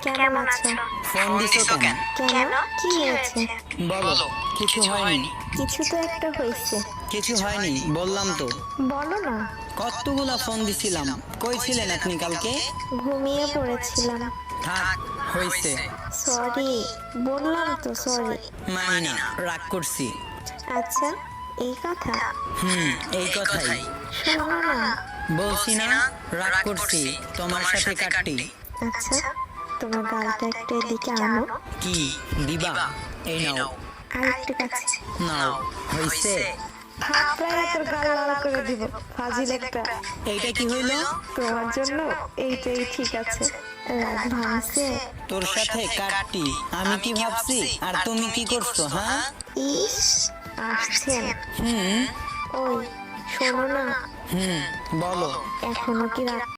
কেমন আছো? ফোন দিছো কেন? কেন? কি হয়েছে? বলো। কিছু হয়নি। কিছু তো একটা হয়েছে। কিছু হয়নি বললাম তো। বলো না। কতগুলা ফোন দিছিলাম, কই ছিলেন আপনি কালকে? ঘুমিয়ে পড়েছিলাম। থাক, হইছে। সরি, বললাম তো সরি। মানি না, রাগ করছি। আচ্ছা, এই কথা। এই কথাই। শোনো না। বলছি না, রাগ করছি তোমার সাথে কাটটি। আচ্ছা, তোমার গালটা একটু এদিকে আনো। কি দিবা? এই নাও। আর একটু কাছে। নাও, হইছে। থাপড়ায় তোর গাল লাল করে দিব, ফাজিল একটা। এইটা কি হইলো? তোমার জন্য এইটাই ঠিক আছে। রাগ ভাঙছে। তোর সাথে কাটটি, আমি কি ভাবছি আর তুমি কি করছো? হ্যাঁ, ইস, আসছেন। ওই, শোনো না। বলো। এখনো কি রাগ